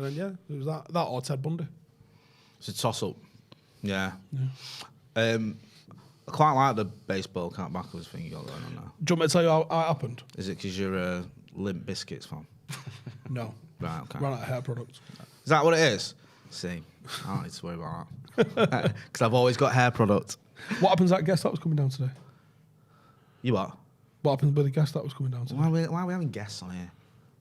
then yeah, it was that or Ted Bundy. It's a toss-up. Yeah. I quite like the baseball count backwards thing you got going on now. Do you want me to tell you how it happened? Is it because you're a Limp Biscuits fan? No. Right, okay. Ran out of hair products. Is that what it is? See, I don't need to worry about that. Because I've always got hair products. What happens to that guest that was coming down today? You what? What happens with the guest that was coming down today? Why are we having guests on here?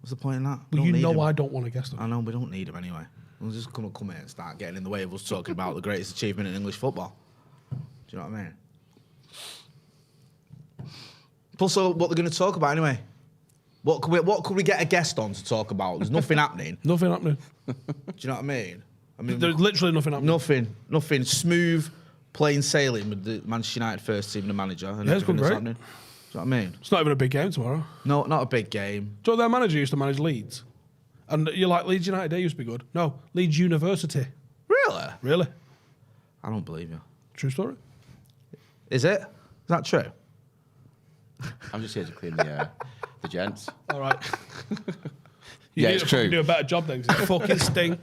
What's the point in that? Well, you know I don't want a guest on. I know, we don't need them anyway. We're just going to come here and start getting in the way of us talking about the greatest achievement in English football. Do you know what I mean? Plus, what they're going to talk about anyway. What could we get a guest on to talk about? There's nothing happening. Nothing happening. Do you know what I mean? There's literally nothing happening. Nothing. Smooth, plain sailing with the Manchester United first team and the manager. And yeah, it's gone great. Happening. Do you know what I mean? It's not even a big game tomorrow. No, not a big game. So their manager used to manage Leeds. And you're like, Leeds United, they used to be good. No, Leeds University. Really? Really? I don't believe you. True story. Is it? Is that true? I'm just here to clean the gents. All right. Yeah, it's true. Do a better job then, 'cause it's fucking sting.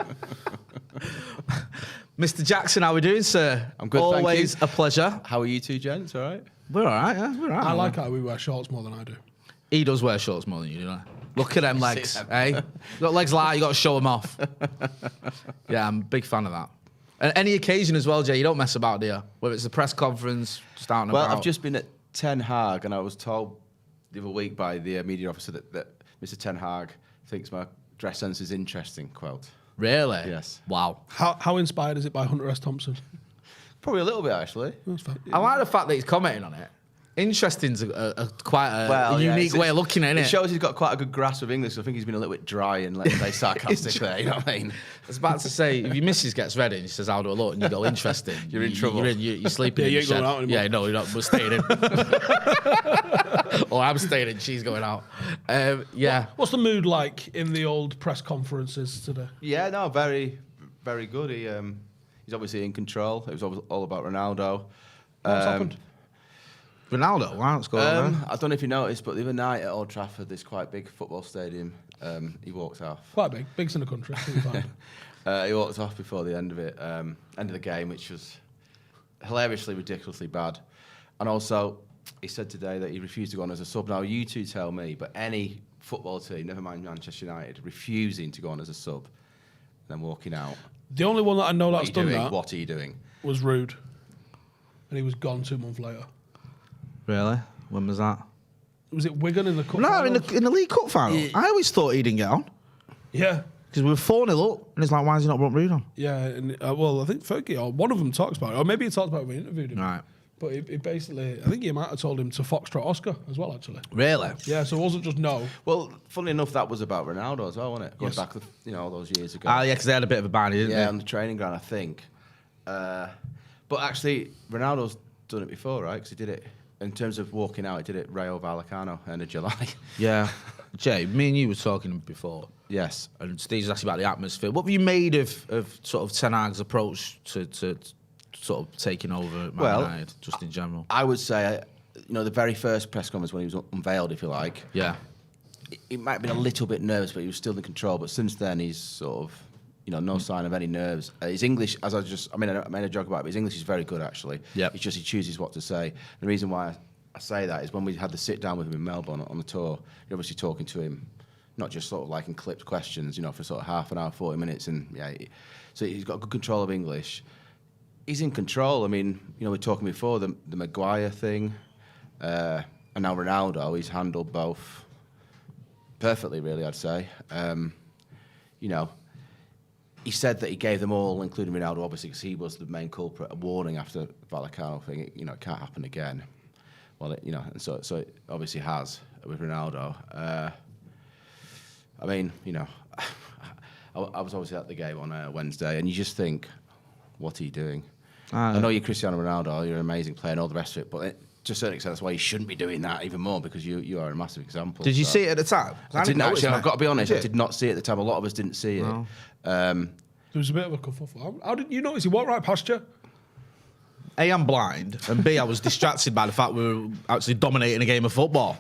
Mr. Jackson, how are we doing, sir? I'm good, Always thank you. a pleasure. How are you two gents, all right? We're all right, yeah. We're all right. I like how we wear shorts more than I do. He does wear shorts more than you, don't I? Look at them legs, eh? You got legs like that, you got to show them off. Yeah, I'm a big fan of that. And any occasion as well, Jay, you don't mess about, do you? Whether it's a press conference, just out and about. Well, I've just been at Ten Hag, and I was told the other week by the media officer that Mr. Ten Hag thinks my dress sense is interesting, quote. Really? Yes. Wow. How inspired is it by Hunter S. Thompson? Probably a little bit, actually. That's fine. I like the fact that he's commenting on it. Interesting's quite a unique way of looking at it. It shows he's got quite a good grasp of English. So I think he's been a little bit dry and, let's say, sarcastic there. You know what I mean? I was about to say, if your missus gets ready and she says, "How do I look?" and you go, "Interesting," You're in trouble. You're sleeping. Yeah, in you the ain't going shed. out anymore. Yeah, no, you're not. We're staying in. Or I'm staying in. She's going out. Yeah. What's the mood like in the old press conferences today? Yeah, no, very, very good. He's obviously in control. It was all about Ronaldo. What's happened? Ronaldo, wow, what's going on? I don't know if you noticed, but the other night at Old Trafford, this quite big football stadium, he walked off. Quite big. Biggest in the country. He walked off before the end of it, end of the game, which was hilariously, ridiculously bad. And also, he said today that he refused to go on as a sub. Now, you two tell me, but any football team, never mind Manchester United, refusing to go on as a sub, then walking out. The only one that I know that's done that What are you doing? was Rude. And he was gone 2 months later. Really? When was that? Was it Wigan in the cup? No, final? in the League Cup final. I always thought he didn't get on. Yeah. Because we were 4-0 up, and it's like, why has he not brought Rude on? Yeah, and, well, I think Fergie, or one of them talks about it, or maybe he talked about it when we interviewed him. Right. But he basically, I think he might have told him to Foxtrot Oscar as well, actually. Really? Yeah, so it wasn't just no. Well, funnily enough, that was about Ronaldo as well, wasn't it? Going Yes. back, all those years ago. Ah, yeah, because they had a bit of a banner, didn't they? Yeah, on the training ground, I think. But actually, Ronaldo's done it before, right? Because he did it, in terms of walking out, he did it Rayo Vallecano, end of July. Yeah. Jay, me and you were talking before. Yes. And Steve's asking about the atmosphere. What have you made of sort of Ten Hag's approach to sort of taking over Man United, just in general? I would say, the very first press conference when he was unveiled, if you like. Yeah. He might have been a little bit nervous, but he was still in control. But since then, he's sort of, no sign of any nerves. His English, I made a joke about it, but his English is very good, actually. Yep. It's just he chooses what to say. The reason why I say that is when we had the sit down with him in Melbourne on the tour, you're obviously talking to him, not just sort of like in clipped questions, for sort of half an hour, 40 minutes. And so he's got good control of English. He's in control. I mean, we were talking before, the Maguire thing, and now Ronaldo, he's handled both perfectly, really, I'd say. He said that he gave them all, including Ronaldo, obviously, because he was the main culprit, a warning after the Vallecano thing. It can't happen again. Well, and so it obviously has with Ronaldo. I was obviously at the game on Wednesday, and you just think, what are you doing? I know you're Cristiano Ronaldo, you're an amazing player and all the rest of it, but to a certain extent, that's why you shouldn't be doing that even more, because you are a massive example. Did you see it at the time? I didn't actually. I've got to be honest, I did not see it at the time. A lot of us didn't see it. There was a bit of a kerfuffle. How did you notice he walked right past you? A, I'm blind, and B, I was distracted by the fact we were actually dominating a game of football.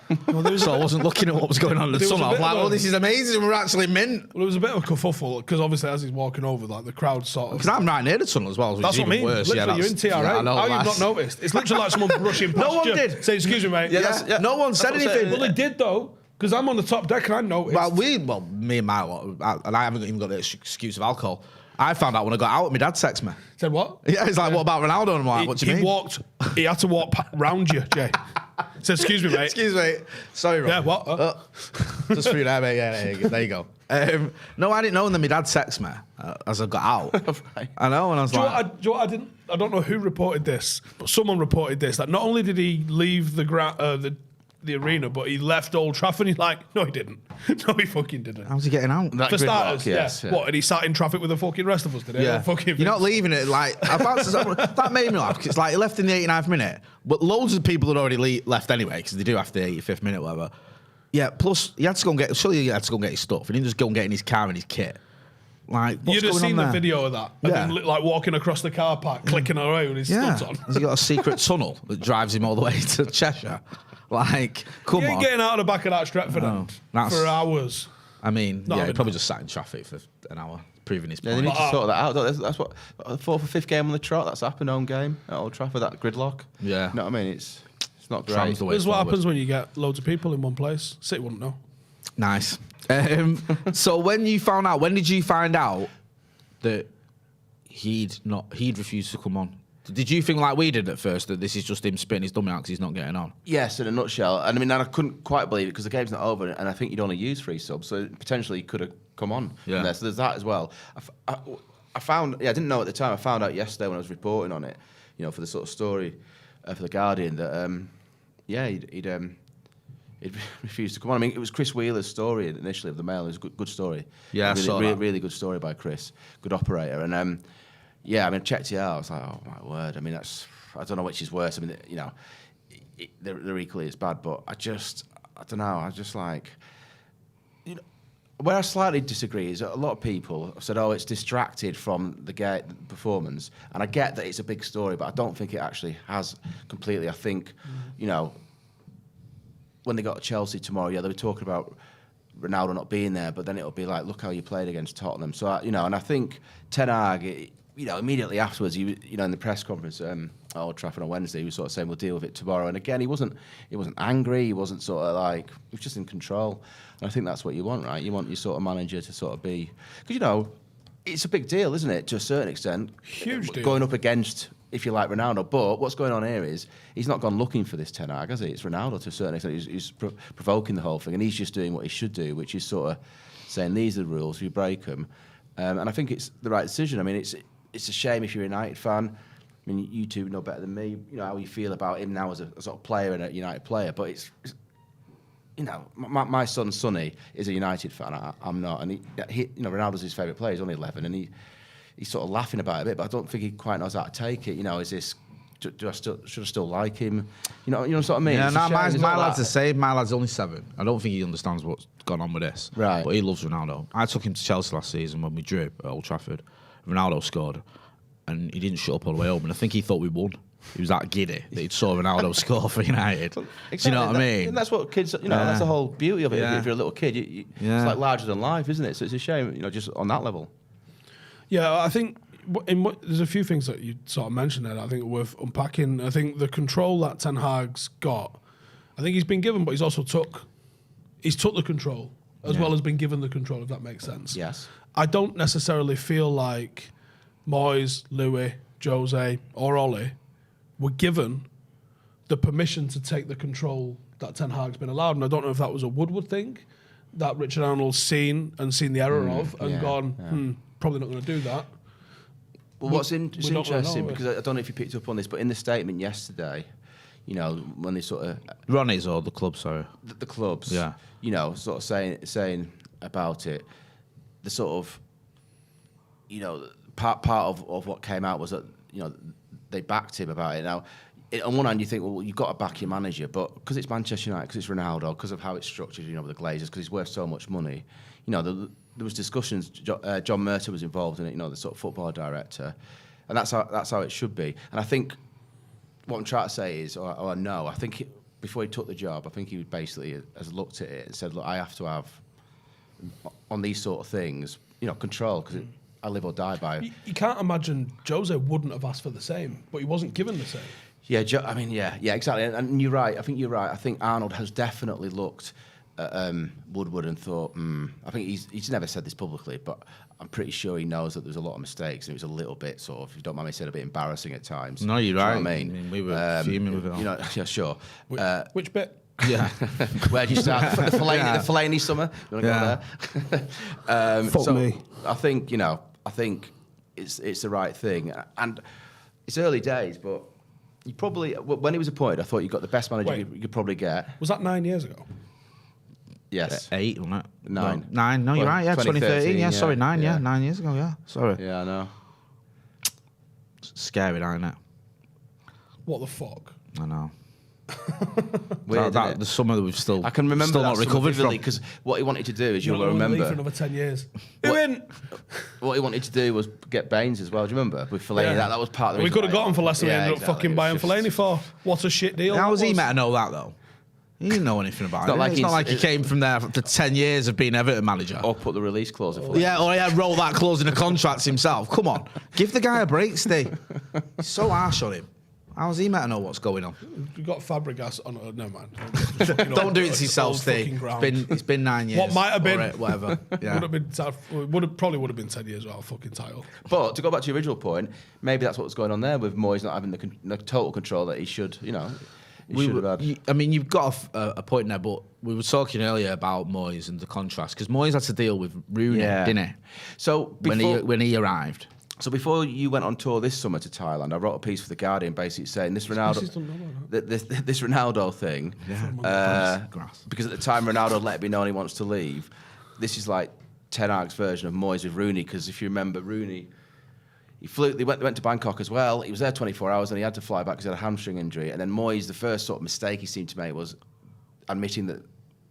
So I wasn't looking at what was going on in the tunnel. I was like, oh, this is amazing. We're actually mint. Well, it was a bit of a kerfuffle because obviously as he's walking over, like the crowd sort of. Because I'm right near the tunnel as well. That's what I mean. Worse. Literally, you're in TRA. Yeah, I know, how you've not noticed? It's literally like someone brushing past No one you. did. Say, excuse me, mate. Yeah. No one said anything. Well, they did though, because I'm on the top deck and I noticed. Well, me and my lot, and I haven't even got the excuse of alcohol. I found out when I got out, my dad texted me. Said what? Yeah, he's like, what about Ronaldo? And I'm like, what do you mean? He had to walk round you, Jay. Said, excuse me, mate. Excuse me. Sorry, Rob. Yeah, what? Just for you there, mate. Yeah, there you go. No, I didn't know, and then my dad texted me as I got out. Right. I know, and I was like... Do you know what I don't know who reported this, but someone reported this, that not only did he leave the arena, but he left Old Trafford. He's like, no, he didn't. No, he fucking didn't. How's he getting out? That For gridlock, starters, yes, yeah. What? And he sat in traffic with the fucking rest of us today. Yeah. Fucking You're not leaving it. Like, that made me laugh, because it's like he left in the 89th minute, but loads of people had already left anyway, because they do after the 85th minute, whatever. Yeah, plus, he had to go and get his stuff. He didn't just go and get in his car and his kit. Like, what's You'd have going seen on the there? video of that. Yeah. And then, like walking across the car park, clicking away with his studs on. Has he got a secret tunnel that drives him all the way to Cheshire? Like, come He ain't on. getting out of the back of that Stretford end that's- for hours. I mean, Not yeah, he having probably that. just sat in traffic for an hour, proving his Yeah, point. they need to sort that out. That's what the fourth or fifth game on the trot. That's happened home game at Old Trafford. That gridlock. Yeah. You know what I mean? It's not great. Tram's the way This is what forward. happens when you get loads of people in one place. City wouldn't know. Nice. So when did you find out that he'd refused to come on? Did you think like we did at first, that this is just him spitting his dummy out because he's not getting on? Yes, in a nutshell. And I mean, I couldn't quite believe it because the game's not over, and I think you'd only use 3 subs, so potentially he could have come on. Yeah. From there. So there's that as well. I found, I didn't know at the time. I found out yesterday when I was reporting on it, you know, for the sort of story for the Guardian that, he'd refused to come on. I mean, it was Chris Wheeler's story initially of the Mail. It was a good story. Yeah, I saw that. Really good story by Chris. Good operator. And yeah, I mean, I checked it out. I was like, oh my word. I mean, I don't know which is worse. I mean, you know, they're equally as bad. But I don't know. I just like, you know, where I slightly disagree is that a lot of people have said, oh, it's distracted from the performance. And I get that it's a big story, but I don't think it actually has completely. I think, you know, when they got to Chelsea tomorrow, yeah, they were talking about Ronaldo not being there, but then it'll be like, look how you played against Tottenham. So, you know, and I think Ten Hag, you know, immediately afterwards, he was, you know, in the press conference at Old Trafford on Wednesday, he was sort of saying, we'll deal with it tomorrow. And again, he wasn't angry. He wasn't sort of like, he was just in control. And I think that's what you want, right? You want your sort of manager to sort of be, because, you know, it's a big deal, isn't it? To a certain extent. Huge deal. Going up against, if you like, Ronaldo. But what's going on here is he's not gone looking for this Ten Hag, has he? It's Ronaldo to a certain extent. He's provoking the whole thing. And he's just doing what he should do, which is sort of saying, these are the rules, you break them. And I think it's the right decision. I mean, it's a shame if you're a United fan. I mean, you two know better than me, you know, how you feel about him now as a sort of player and a United player. But it's you know, my son Sonny is a United fan. I'm not, and he you know, Ronaldo's his favourite player. He's only 11, and he's sort of laughing about it a bit. But I don't think he quite knows how to take it. You know, is this? Should I still like him? You know what I mean? Yeah, It's no, a shame. my lad's the same. My lad's only 7. I don't think he understands what's gone on with this. Right. But he loves Ronaldo. I took him to Chelsea last season when we drew at Old Trafford. Ronaldo scored, and he didn't shut up all the way home. And I think he thought we won. He was that giddy that he'd saw Ronaldo score for United. Exactly. Do you know what I mean? And that's what kids, you know, that's the whole beauty of it. Yeah. If you're a little kid, it's like larger than life, isn't it? So it's a shame, you know, just on that level. Yeah, I think there's a few things that you sort of mentioned there that I think are worth unpacking. I think the control that Ten Hag's got, I think he's been given, but he's also took the control as well as been given the control, if that makes sense. Yes. I don't necessarily feel like Moyes, Louis, Jose, or Ollie were given the permission to take the control that Ten Hag's been allowed. And I don't know if that was a Woodward thing that Richard Arnold's seen the error of and gone, probably not going to do that. Well, what's not gonna interesting, know, because I don't know if you picked up on this, but in the statement yesterday, you know, when they sort of... Ronnie's or the club, sorry. The clubs, Yeah. you know, sort of saying about it, the sort of, you know, part of what came out was that, you know, they backed him about it. Now, on one hand, you think, well, you've got to back your manager, but because it's Manchester United, because it's Ronaldo, because of how it's structured, you know, with the Glazers, because he's worth so much money, you know, there was discussions. John Murta was involved in it, you know, the sort of football director, and that's how it should be. And I think what I'm trying to say is, or no, I think before he took the job, I think he basically has looked at it and said, look, I have to have, on these sort of things, control, because I live or die by. You can't imagine Jose wouldn't have asked for the same, but he wasn't given the same. Yeah, yeah, exactly. And you're right. I think you're right. I think Arnold has definitely looked at Woodward and thought, I think he's never said this publicly, but I'm pretty sure he knows that there's a lot of mistakes, and it was a little bit sort of, if you don't mind me saying, a bit embarrassing at times. No, you're right. You know what I mean? We were fuming with it all. Yeah, sure. Which bit? Yeah. Where do you start? The Fellaini summer? You want to go there? Fuck me. I think, it's the right thing. And it's early days, but you probably, when he was appointed, I thought you got the best manager you could probably get. Was that 9 years ago? Yes. 8, wasn't it? 9. 9. No, you're right. Yeah, 2013. Yeah, sorry, 9. Yeah. Yeah, 9 years ago. Yeah, sorry. Yeah, I know. Scary, isn't it? What the fuck? I know. Weird, isn't it? The summer that we've still I can remember still that not recovered from. because what he wanted to do is, you'll Leave remember, for another 10 years. what he wanted to do was get Baines as well. Do you remember with Fellaini? Yeah. That was part of the We reason could have why- got him for less than we ended up exactly. fucking It was buying just- Fellaini for. What a shit deal. How was that he meant to know that though? He didn't know anything about it. like It's not he's- like he came from there after 10 years of being Everton manager. Or put the release clause in. Yeah, or roll that clause in the contracts himself. Come on, give the guy a break, Steve. He's so harsh on him. How's he meant to know what's going on? You got Fabregas on. Never mind. Don't do it to yourself, Steve. It's been 9 years. What might have been, Or whatever. Yeah. Probably would have been 10 years without a fucking title. But to go back to your original point, maybe that's what's going on there with Moyes not having the total control that he should. He should have had. I mean, you've got a point there, but we were talking earlier about Moyes and the contrast because Moyes had to deal with Rooney, didn't he? So when he arrived. So before you went on tour this summer to Thailand, I wrote a piece for the Guardian basically saying this Ronaldo, this Ronaldo thing, because at the time Ronaldo let me know he wants to leave. This is like Ten Hag's version of Moyes with Rooney, because if you remember Rooney, they went to Bangkok as well. He was there 24 hours and he had to fly back because he had a hamstring injury. And then Moyes, the first sort of mistake he seemed to make was admitting that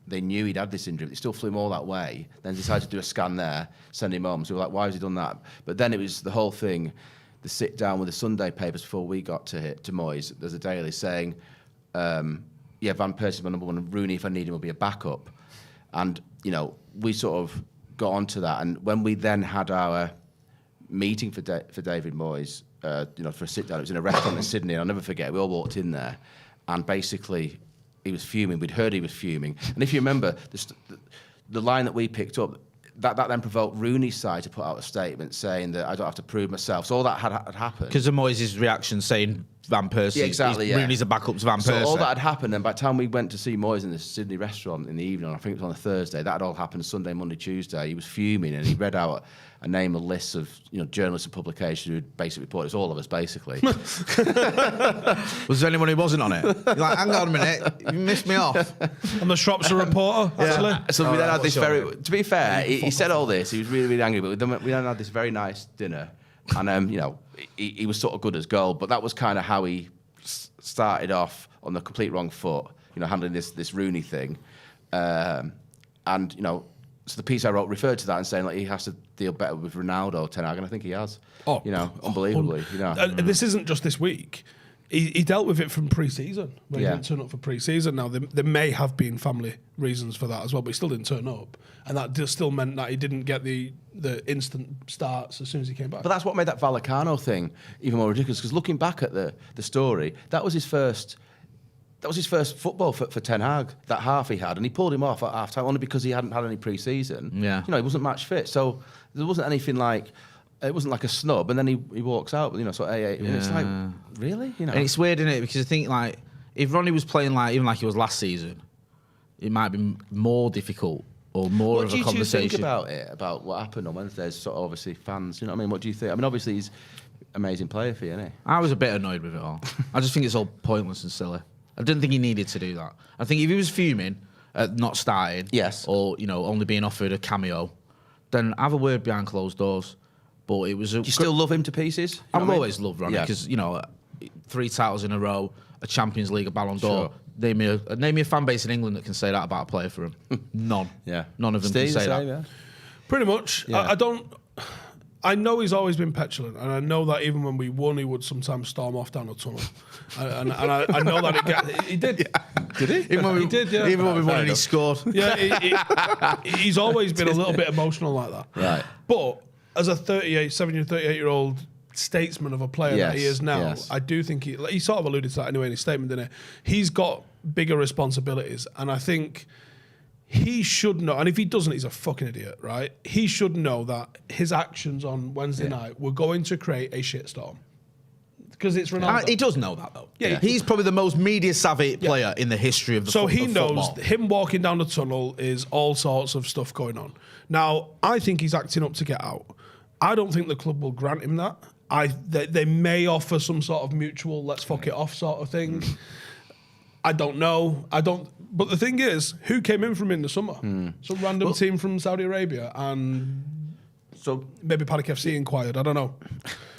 they knew he'd had this injury. They still flew him all that way. Then decided to do a scan there, send him home. So we were like, why has he done that? But then it was the whole thing, the sit down with the Sunday papers before we got to Moyes. There's a daily saying, Van Persie's my number one, and Rooney, if I need him, will be a backup. And, we sort of got onto that. And when we then had our meeting for David Moyes, for a sit down, it was in a restaurant in Sydney. I'll never forget, we all walked in there and basically he was fuming. We'd heard he was fuming. And if you remember, the line that we picked up, that then provoked Rooney's side to put out a statement saying that I don't have to prove myself. So all that had happened. Because of Moyes' reaction saying Van Persie, Rooney's a backup to Van Persie. So all that had happened, and by the time we went to see Moyes in the Sydney restaurant in the evening, I think it was on a Thursday, that had all happened Sunday, Monday, Tuesday. He was fuming and he read out a list of journalists and publications who had basically reported. It's all of us, basically. Was there anyone who wasn't on it? You're like, hang on a minute, you missed me off. I'm the Shropshire reporter, actually. So we then had this to be fair, he said all this, he was really, really angry, but we then had this very nice dinner. And, he was sort of good as gold, but that was kind of how he started off on the complete wrong foot, handling this Rooney thing. So the piece I wrote referred to that and saying he has to deal better with Ronaldo, Ten Hag, and I think he has. Unbelievably. This isn't just this week. He dealt with it from pre-season. When he didn't turn up for pre-season. Now, there may have been family reasons for that as well, but he still didn't turn up. And that still meant that he didn't get the instant starts as soon as he came back. But that's what made that Vallecano thing even more ridiculous, because looking back at the story, that was his first football for Ten Hag, that half he had, and he pulled him off at half-time only because he hadn't had any pre-season. Yeah. He wasn't match fit, so there wasn't anything like... It wasn't like a snub, and then he walks out, and it's like, really? And it's weird, isn't it? Because I think, if Ronnie was playing even like he was last season, it might be more difficult or more of a conversation. What do you think about it, about what happened on Wednesday? There's sort of obviously fans, what do you think? I mean, obviously he's an amazing player for you, isn't he? I was a bit annoyed with it all. I just think it's all pointless and silly. I didn't think he needed to do that. I think if he was fuming at not starting, yes, or only being offered a cameo, then have a word behind closed doors. But it was. Do you still love him to pieces? I've always loved Ronnie because 3 titles in a row, a Champions League, a Ballon d'Or. Sure. Name me a fan base in England that can say that about a player for him. None. Yeah. None of them can say that. Pretty much. Yeah. I know he's always been petulant, and I know that even when we won, he would sometimes storm off down the tunnel. and I know that he did. Yeah. Did he? Even when we, He did, yeah. Even when we won and he scored. Yeah, he's always been a little bit emotional like that. Right. But as a 38-year-old statesman of a player that he is now, I do think he sort of alluded to that anyway in his statement, didn't he? He's got bigger responsibilities, and I think he should know, and if he doesn't, he's a fucking idiot, right? He should know that his actions on Wednesday night were going to create a shitstorm. Because it's Ronaldo. He does know that, though. Yeah. He's probably the most media-savvy player in the history of the So he knows football. him walking down the tunnel is all sorts of stuff going on. Now, I think he's acting up to get out. I don't think the club will grant him that. They may offer some sort of mutual let's fuck it off sort of thing. I don't know. But the thing is, who came in from in the summer? Some random team from Saudi Arabia, and So maybe Paddock FC inquired. I don't know.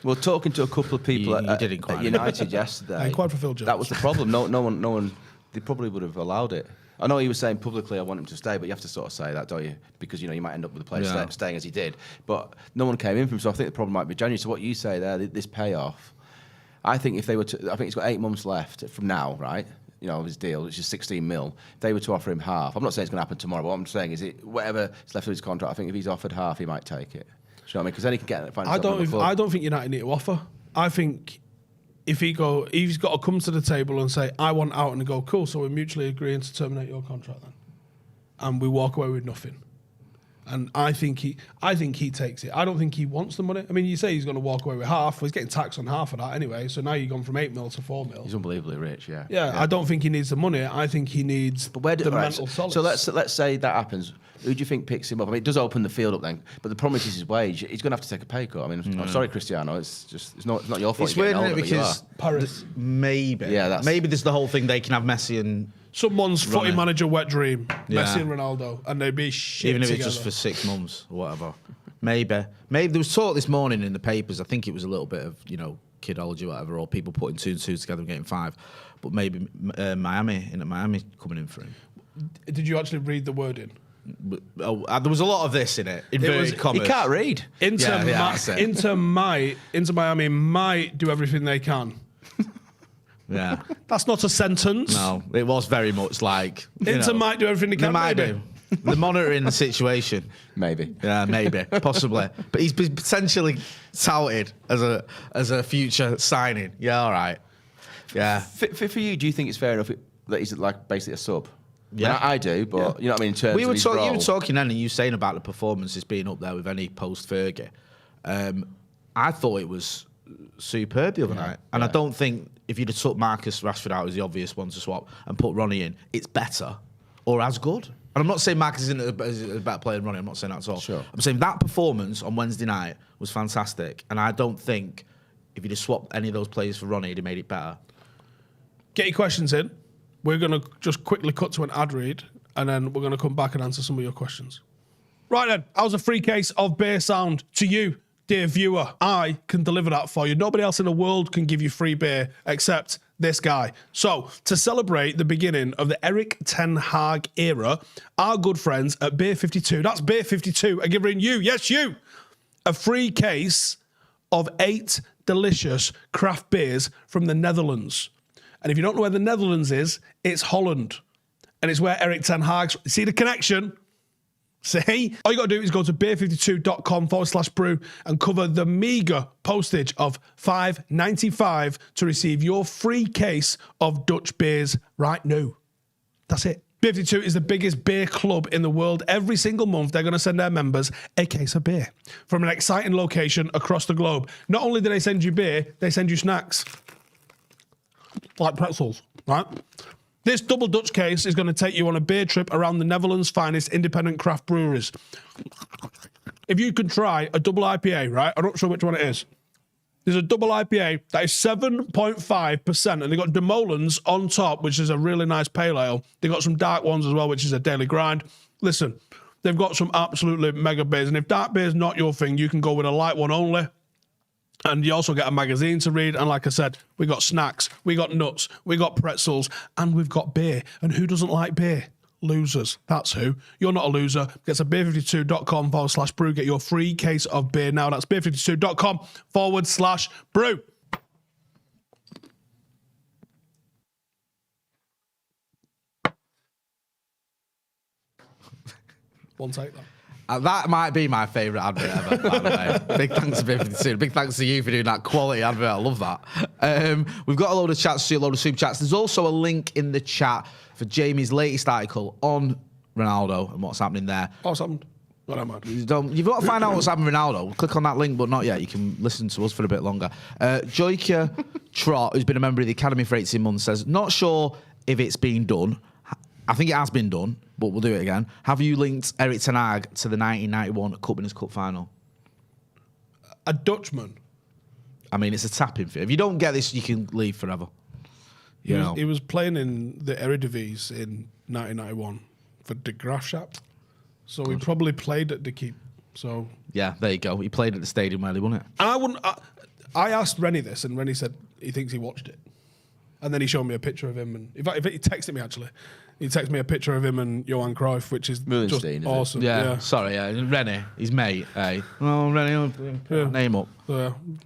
Well, talking to a couple of people You at did inquire. at United yesterday, I inquired for Phil Jones. that was the problem. No one. They probably would have allowed it. I know he was saying publicly, I want him to stay, but you have to sort of say that, don't you? Because, you might end up with the player staying as he did. But no one came in from him, so I think the problem might be January. So what you say there, this payoff, I think if they were to, I think he's got 8 months left from now, right? Of his deal, which is 16 mil. If they were to offer him half, I'm not saying it's going to happen tomorrow, but what I'm saying is whatever is left of his contract, I think if he's offered half, he might take it. Do you know what I mean? Because then he can get I don't think United need to offer. I think if he's got to come to the table and say, I want out, and they go, cool, so we're mutually agreeing to terminate your contract then. And we walk away with nothing. And I think he takes it. I don't think he wants the money. I mean, you say he's going to walk away with half. Well, he's getting taxed on half of that anyway. So now you've gone from 8 mil to 4 mil. He's unbelievably rich, yeah. Yeah, I don't think he needs the money. I think he needs the mental solace. So let's say that happens. Who do you think picks him up? I mean, it does open the field up then, but the problem is his wage. He's going to have to take a pay cut. I mean, I'm sorry, Cristiano. It's not your fault. It's weird, isn't it? Because Paris. Maybe there's the whole thing they can have Messi and someone's footy manager wet dream, Yeah. Messi and Ronaldo, and they'd be shit even if together. it's just for 6 months or whatever. Maybe there was talk this morning in the papers. I think it was a little bit of kidology or whatever, or people putting 2 and 2 together and getting 5. But maybe Miami coming in for him. Did you actually read the wording? There was a lot of this in it. Inverted commas. He can't read. Inter Miami might do everything they can. Yeah. That's not a sentence. No, it was very much like Inter might do everything they can. They might do. They're monitoring the situation. Maybe. Yeah, maybe, possibly. But he's been potentially touted as a future signing. Yeah, all right. Yeah. For you, do you think it's fair enough that he's like basically a sub? Yeah, I do, but you know what I mean. In terms of his role. You were talking then, and you saying about the performances being up there with any post Fergie. I thought it was superb the other night, and I don't think if you'd have took Marcus Rashford out as the obvious one to swap and put Ronnie in, it's better or as good. And I'm not saying Marcus isn't a better player than Ronnie. I'm not saying that at all. Sure. I'm saying that performance on Wednesday night was fantastic, and I don't think if you'd have swapped any of those players for Ronnie, it'd have made it better. Get your questions in. We're going to just quickly cut to an ad read, and then we're going to come back and answer some of your questions. Right then, how's a free case of beer sound to you, dear viewer? I can deliver that for you. Nobody else in the world can give you free beer except this guy. So, to celebrate the beginning of the Erik Ten Hag era, our good friends at Beer 52, that's Beer 52, are giving you, yes you, a free case of 8 delicious craft beers from the Netherlands. And if you don't know where the Netherlands is, it's Holland. And it's where Erik Ten Hag's... See the connection? See? All you got to do is go to beer52.com/brew and cover the meagre postage of $5.95 to receive your free case of Dutch beers right now. That's it. Beer 52 is the biggest beer club in the world. Every single month, they're going to send their members a case of beer from an exciting location across the globe. Not only do they send you beer, they send you snacks. Like pretzels, right? This double Dutch case is going to take you on a beer trip around the Netherlands' finest independent craft breweries. If you could try a double IPA, right? I'm not sure which one it is. There's a double IPA that is 7.5%, and they've got De Molen's on top, which is a really nice pale ale. They've got some dark ones as well, which is a daily grind. Listen, they've got some absolutely mega beers, and if dark beer's not your thing, you can go with a light one only. And you also get a magazine to read. And like I said, we got snacks, we got nuts, we got pretzels, and we've got beer. And who doesn't like beer? losers. That's who. You're not a loser. Get to beer52.com/brew. Get your free case of beer now. That's beer52.com/brew. One take that. That might be my favourite advert ever, by the way. Big thanks to Beer52. Big thanks to you for doing that quality advert. I love that. We've got a load of chats, a load of super chats. There's also a link in the chat for Jamie's latest article on Ronaldo and what's happening there. What's happened? I don't mind. You've got to find out what's happening with Ronaldo. Click on that link, but not yet. You can listen to us for a bit longer. Joyka Trot, who's been a member of the Academy for 18 months, says, not sure if it's been done. I think it has been done, but we'll do it again. Have you linked Erik ten Hag to the 1991 Cup Winners' Cup final? A Dutchman. I mean, it's a tapping fee. If you don't get this, you can leave forever. He was playing in the Eredivisie in 1991 for De Graafschap. So he probably played at De Keep. So yeah, there you go. He played at the stadium where they won it. And I asked Rennie this, and Rennie said he thinks he watched it. And then he showed me a picture of him. And in fact, he texted me, actually. He texted me a picture of him and Johan Cruyff, which is just awesome. Yeah, sorry, Rennie, his mate, eh? Oh, Rennie, name up.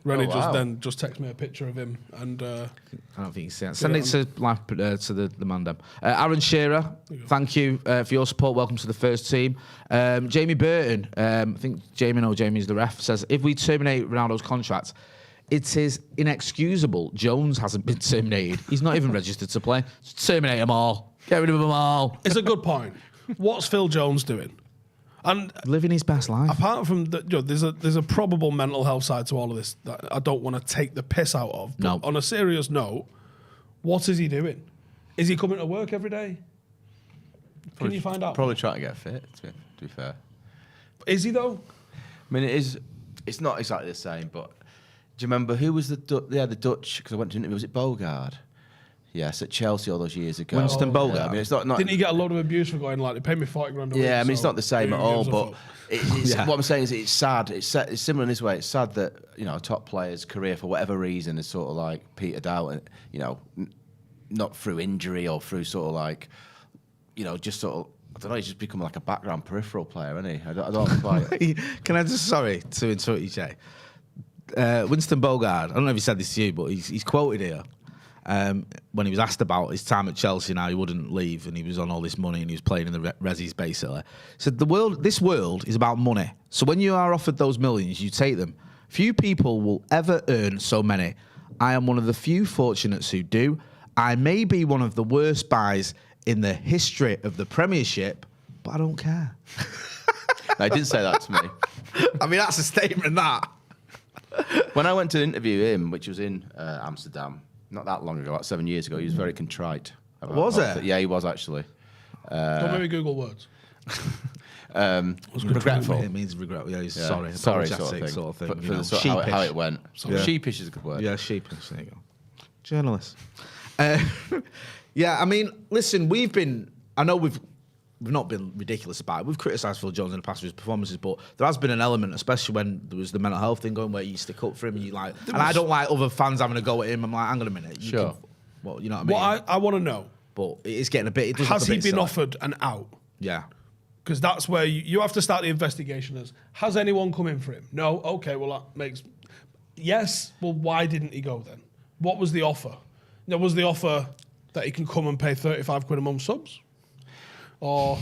Rennie just texted me a picture of him. And I don't think he's seen it. Send it to the Mandem. Aaron Shearer, thank you for your support. Welcome to the first team. Jamie Burton, I think Jamie's the ref, says, if we terminate Ronaldo's contract, it is inexcusable. Jones hasn't been terminated. He's not even registered to play. Just terminate them all. Get rid of them all. It's a good point. What's Phil Jones doing? And living his best life. Apart from there's a probable mental health side to all of this that I don't want to take the piss out of. But on a serious note, what is he doing? Is he coming to work every day? Can you find out? Probably trying to get fit. To be fair, is he though? I mean, it is. It's not exactly the same, but. Do you remember who was the Dutch? Because I went to interview. Was it Bogard? Yes, at Chelsea all those years ago. Winston Bogard. Yeah, I mean, it's not. Didn't he get a lot of abuse for going like they paid me $40,000 a week? Yeah, I mean, it's not the same at all. But it's what I'm saying is, it's sad. It's similar in this way. It's sad that a top player's career for whatever reason is sort of like petered out, and not through injury or through sort of like, just sort of. I don't know. He's just become like a background peripheral player, isn't he? I don't quite. Can I just sorry to interrupt you, Jay? Winston Bogard, I don't know if he said this to you, but he's quoted here when he was asked about his time at Chelsea and how he wouldn't leave and he was on all this money and he was playing in the resis basically. He said, this world is about money. So when you are offered those millions, you take them. Few people will ever earn so many. I am one of the few fortunates who do. I may be one of the worst buys in the history of the Premiership, but I don't care. No, he didn't say that to me. I mean, that's a statement, that. When I went to interview him, which was in Amsterdam, not that long ago, about 7 years ago, he was very contrite. Was it? Yeah, he was actually. Don't maybe Google words. Regretful. It means regret. Yeah, he's sorry sort of thing. For how it went. Yeah. Sheepish is a good word. Yeah, sheepish. There you go. Journalist. Yeah, I mean, listen, I know we've not been ridiculous about it. We've criticised Phil Jones in the past for his performances, but there has been an element, especially when there was the mental health thing going, where you stick up for him. I don't like other fans having a go at him. I'm like, hang on a minute. You know what I mean? What I want to know. But it is getting a bit. Has he been offered an out? Yeah. Because that's where you have to start the investigation as, has anyone come in for him? No? Okay, well, that makes... Yes, well, why didn't he go then? What was the offer? Was the offer that he can come and pay 35 quid a month subs? Or...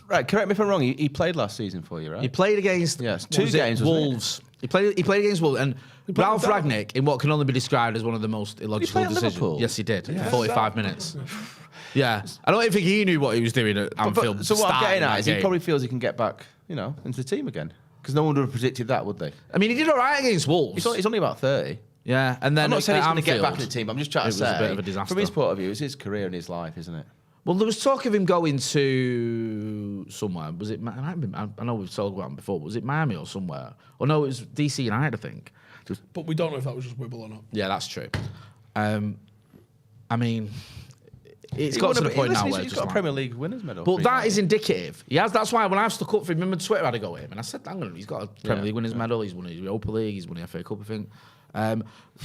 Right, correct me if I'm wrong, he played last season for you, right? He played against 2 games, Wolves. He played against Wolves, and Ralph Rangnick, in what can only be described as one of the most illogical decisions. Yes, he did. Yeah. 45 minutes. Yeah. I don't think he knew what he was doing at Anfield. So what I'm getting at is he probably feels he can get back, into the team again. Because no one would have predicted that, would they? I mean, he did all right against Wolves. He's only about 30. Yeah, and then I'm not saying he's going to get back in the team. I'm just trying to say, it was a bit of a disaster. From his point of view, it's his career and his life, isn't it? Well, there was talk of him going to somewhere. Was it? I know we've talked about him before. Was it Miami or somewhere? Or no, it was DC United, I think. But we don't know if that was just Wibble or not. Yeah, that's true. I mean, it's got to the point now where he's got a Premier League winners medal. But that is indicative. He has. That's why when I stuck up for him, remember Twitter had to go at him, and I said, "Hang on, he's got a Premier League winners medal. He's won the Europa League. He's won the FA Cup, I think."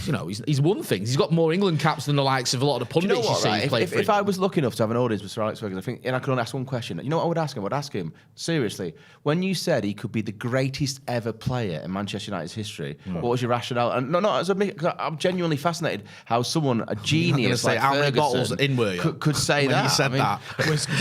You know, he's won things. He's got more England caps than the likes of a lot of the Do you pundits know what, see right? play If I was lucky enough to have an audience with Sir Alex Ferguson, I think, and I could only ask one question, you know what I would ask him? I would ask him, seriously, when you said he could be the greatest ever player in Manchester United's history, what was your rationale? And no, as I'm genuinely fascinated how someone, a genius say like how many Ferguson bottles in were you could say when that. you said that?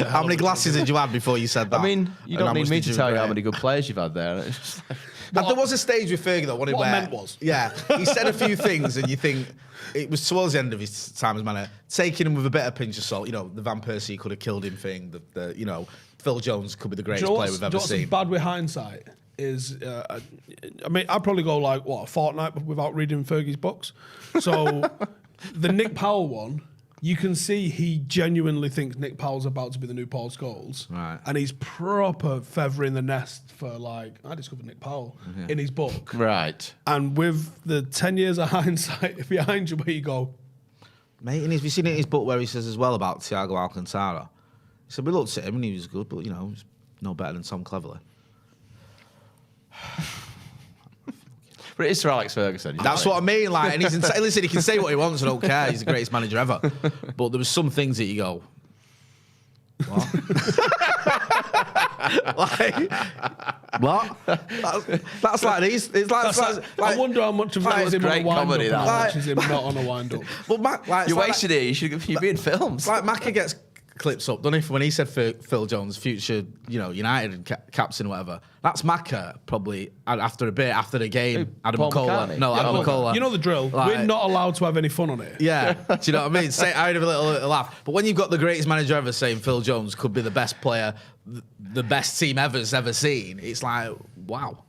How many glasses did you have before you said that? I mean, you And don't how need much me did to you tell you how regret? many good players you've had there. It's just like, And there was a stage with Fergie though, what where I meant was. yeah, he said a few things, and you think it was towards the end of his time as manager, taking him with a bit of pinch of salt. You know, the Van Persie could have killed him thing. The you know, Phil Jones could be the greatest player we've ever seen. Bad with hindsight is, I mean, I'd probably go like a fortnight without reading Fergie's books. So the Nick Powell one. You can see he genuinely thinks Nick Powell's about to be the new Paul Scholes. Right. And he's proper feathering the nest for I discovered Nick Powell in his book. right. And with the 10 years of hindsight behind you, where you go, Mate, and have you seen it in his book where he says as well about Thiago Alcantara? He said, we looked at him and he was good, but, you know, he was no better than Tom Cleverley. But it is Sir Alex Ferguson. That's what I mean. Like, and listen, he can say what he wants, I don't care. He's the greatest manager ever. But there was some things that you go, what? like, what? That's like these. It's like, I wonder how much of that was him on a great wind-up comedy, and how that. much is him not on a wind-up. But Mac, like, You're wasted here. You're being filmed. It's like Macca gets clips up, doesn't he? When he said Phil Jones, future, you know, United captain, or whatever. That's Macca probably after a bit after the game. Adam Paul McCullough. McCartney? No, Yeah, Adam McCullough. You know the drill. Like- We're not allowed to have any fun on it. Yeah, do you know what I mean? I would have a little laugh. But when you've got the greatest manager ever saying Phil Jones could be the best player, the best team ever's ever seen, it's like, wow,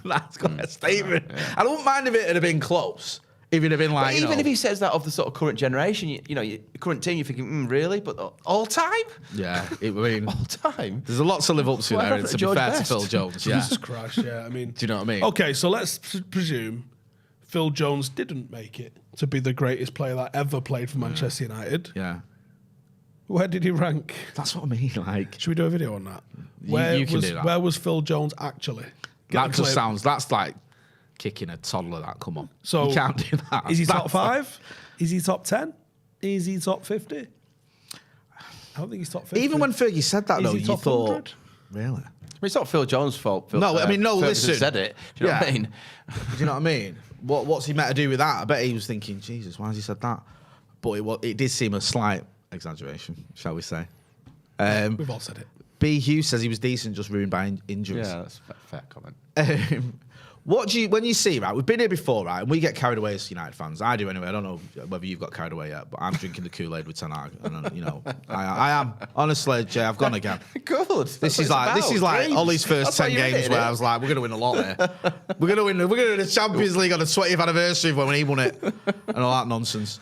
that's quite a statement. I don't mind if it had been close. If it'd have been like, Even if he says that of the sort of current generation, you know, your current team, you're thinking, really? But all time? yeah, I mean, All time? there's a lot to live up to What there. happened To to be George fair Best? to Phil Jones, yeah. Jesus Christ, yeah. I mean, Do you know what I mean? okay, so let's presume Phil Jones didn't make it to be the greatest player that ever played for Manchester United. Yeah, Where did he rank? that's what I mean. Like, Should we do a video on that? You can do that. Where was Phil Jones actually? Get that the just clip. sounds. That's like kicking a toddler. That come on. So you can't do that. Is he That's top 5? Is he top 10? Is he top 50? I don't think he's top 50. Even when Fergie said that, Is though, he you top thought, 100? really? I mean, it's not Phil Jones' fault. No, I mean, no, Ferguson listen. said it. Do you know what I Yeah. mean? Do you know what I mean? What's he meant to do with that? I bet he was thinking, Jesus, why has he said that? But it did seem a slight exaggeration, shall we say? We've all said it. B. Hughes says he was decent, just ruined by injuries. Yeah, that's a fair comment. What do you, when you see, right, we've been here before, right, and we get carried away as United fans. I do anyway. I don't know whether you've got carried away yet, but I'm drinking the Kool-Aid with Ten Hag, and you know, I am. Honestly, Jay, I've gone again. Good. This is like Ollie's first 10 games where I was like, we're going to win a lot here. We're going to win the Champions League on the 20th anniversary of when he won it, and all that nonsense.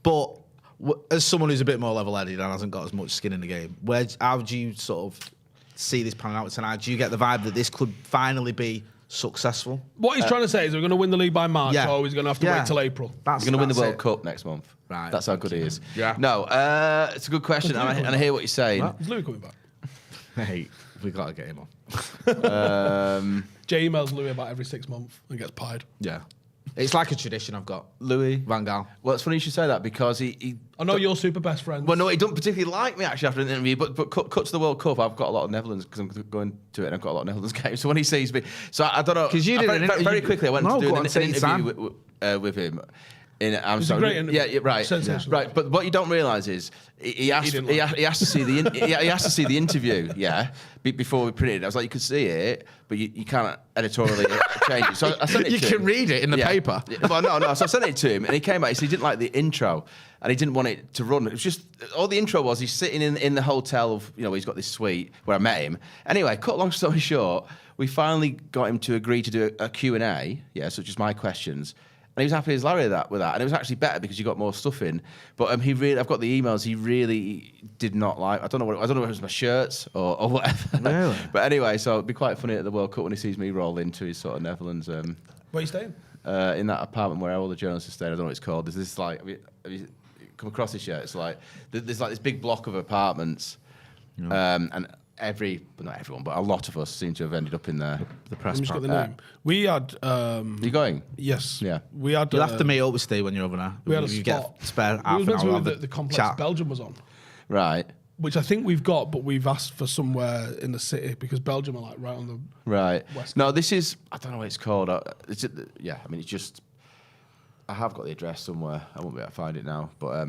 But as someone who's a bit more level-headed and hasn't got as much skin in the game, how do you sort of see this panning out tonight? Do you get the vibe that this could finally be successessful? What he's trying to say is we're going to win the league by March, Yeah. or he's going to have to Yeah. wait till April. He's going to win the That's World it. Cup next month. Right. That's how good he is. Yeah. No, it's a good question, and I hear what you're saying. Is Louis coming back? Hey, we got to get him on. Jay emails Louis about every 6 months and gets pied. Yeah. It's like a tradition I've got. Louis. Van Gaal. Well, it's funny you should say that because he I know you're super best friends. well, no, he don't particularly like me actually after an interview. But cut to the World Cup, I've got a lot of Netherlands because I'm going to it, and I've got a lot of Netherlands games. So when he sees me, so I don't know. 'Cause you did very, an interview- very quickly. I went No, to do go an on, take your interview with him. In was a Amsterdam. great interview. Yeah, right, Sensational. right. But what you don't realise is he asked didn't he, like he asked to see the he asked to see the interview. Yeah, before we printed it, I was like, you could see it, but you can't editorially change it. So I sent it You to can him. read it in the paper. Yeah, well, no. So I sent it to him, and he came back. He said he didn't like the intro, and he didn't want it to run. It was just all the intro was. He's sitting in the hotel of he's got this suite where I met him. Anyway, cut long story short, we finally got him to agree to do a Q&A. Yeah, so just my questions. And he was happy as Larry with that. And it was actually better because you got more stuff in. But I've got the emails. He really did not like. I don't know if it was my shirts or whatever. Really? But anyway, so it'd be quite funny at the World Cup when he sees me roll into his sort of Netherlands. Where are you staying? In that apartment where all the journalists stayed. I don't know what it's called. There's this like, have you come across this yet? It's like there's like this big block of apartments, and not everyone, but a lot of us seem to have ended up in the press. Let me just get the name. We had. You going? Yes. Yeah. We had. You'll have to meet up with Steve when you're over there. We had a you spot. Get spare We half were an meant to hour. be the complex chat. Belgium was on, Right. which I think we've got, but we've asked for somewhere in the city because Belgium are like right on the. Right. West No, this is. I don't know what it's called. Yeah. I mean, it's just. I have got the address somewhere. I won't be able to find it now, but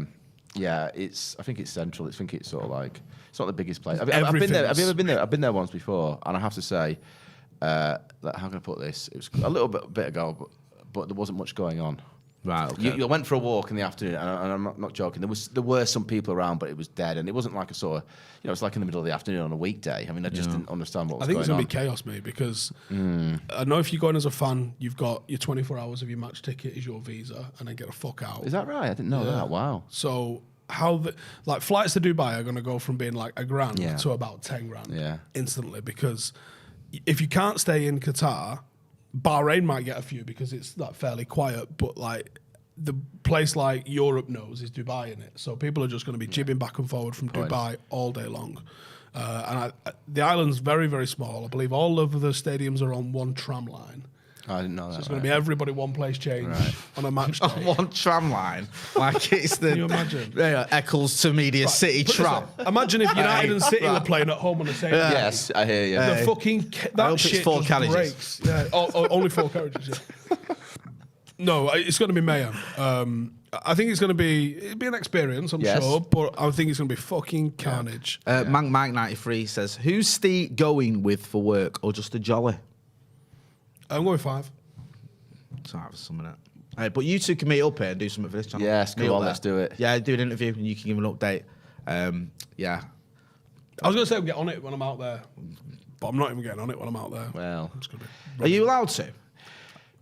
yeah, I think it's central. I think it's sort of like. It's not the biggest place. I've been there. Have you ever been there? I've been there once before, and I have to say, how can I put this? It was a little bit ago, but there wasn't much going on. Right. Okay. You went for a walk in the afternoon, and I'm not joking. There were some people around, but it was dead, and it wasn't like a sort of, it's like in the middle of the afternoon on a weekday. I mean, I just didn't understand what was going on. I think it's going to be chaos, mate, because I know if you go in as a fan, you've got your 24 hours of your match ticket is your visa, and then get the fuck out. Is that right? I didn't know that. Wow. So flights to Dubai are going to go from being like $1,000 to about 10 grand instantly, because if you can't stay in Qatar, Bahrain might get a few because it's like fairly quiet, but like the place like Europe knows is Dubai in it, so people are just going to be jibbing back and forward from Dubai all day long. And the island's very, very small. I believe all of the stadiums are on one tram line. I didn't know that. So it's going to be everybody one place change on a match day. On one tram line, like it's the. Can you imagine? Eccles to Media City tram. Imagine if United and City were playing at home on the same day. Yes, I hear you. The fucking that shit it's 4 just carriages. breaks. Yeah, only 4 carriages. Yeah. No, it's going to be mayhem. I think it'll be an experience, I'm sure, but I think it's going to be fucking carnage. Mike93 says, "Who's Steve going with for work or just a jolly?" I'm going 5. So I have some of that. But you two can meet up here and do something for this channel. Yes, come on, let's do it. Yeah, do an interview and you can give an update. Yeah. I was going to say I'll get on it when I'm out there, but I'm not even getting on it when I'm out there. Well, I'm just gonna Are you allowed to?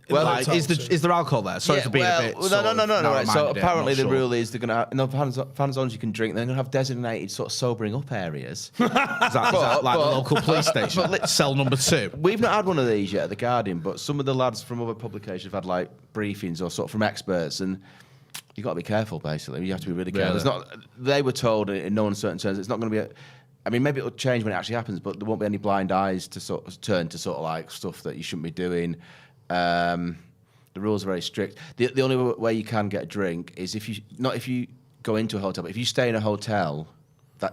Well, Like, is there alcohol there? Sorry for being a bit. No. Right. So apparently the rule is is they're going to fans on you can drink. They're going to have designated sort of sobering up areas. that like the local police station? Cell number 2. We've not had one of these yet at the Guardian, but some of the lads from other publications have had like briefings or sort of from experts, and you got to be careful. Basically, you have to be really careful. Really? They were told in no uncertain terms it's not going to be. I mean, maybe it'll change when it actually happens, but there won't be any blind eyes to sort of turn to sort of like stuff that you shouldn't be doing. The rules are very strict. The only way you can get a drink is if you go into a hotel, but if you stay in a hotel,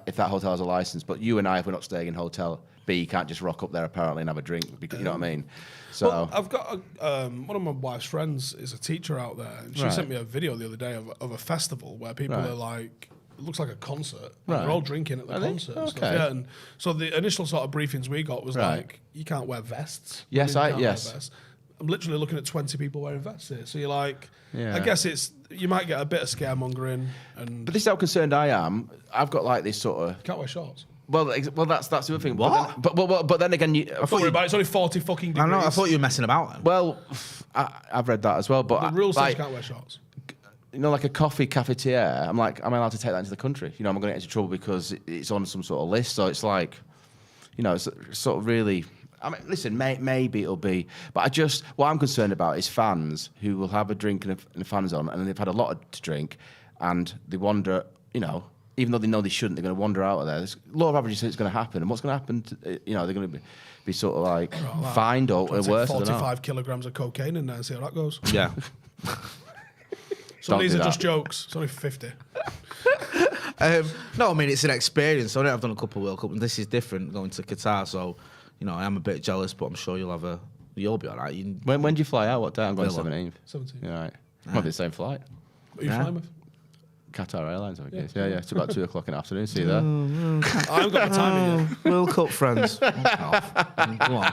if that hotel has a license. But you and I, if we're not staying in hotel B, you can't just rock up there apparently and have a drink. Because, you know what I mean? So well, I've got one of my wife's friends is a teacher out there, and she sent me a video the other day of a festival where people are like. It looks like a concert. And they're all drinking at the concert. And stuff. Yeah, and so the initial sort of briefings we got was like, you can't wear vests. Yes, Vests. I'm literally looking at 20 people wearing vests here. So you're like, I guess you might get a bit of scaremongering. But this is how concerned I am. I've got like this sort of. You can't wear shorts. Well, that's the other thing. What? But then again, I thought it's only 40 fucking degrees. I thought you were messing about then. Well, I've read that as well. But the rule says you can't wear shorts. Like a coffee cafetiere, I'm like, am I allowed to take that into the country? I'm going to get into trouble because it's on some sort of list. So it's like, it's sort of really. I mean, listen, maybe it'll be, but what I'm concerned about is fans who will have a drink in a fan zone and they've had a lot to drink, and they wander. Even though they know they shouldn't, they're going to wander out of there. There's law of averages says it's going to happen, and what's going to happen? They're going to be sort of like fined or worse. 45 kilograms of cocaine in there and see how that goes. Yeah. So these are just jokes. It's only 50. No, I mean, it's an experience. I've done a couple of World Cup, and this is different going to Qatar. So, I am a bit jealous, but I'm sure you'll be all right. When do you fly out? What day? I'm going 17th. 17th. Yeah, right. Might be the same flight. What are you flying with? Qatar Airlines, I guess. Yeah. It's about 2 o'clock in the afternoon. See you there. I haven't got the timing yet. World Cup friends. Go on.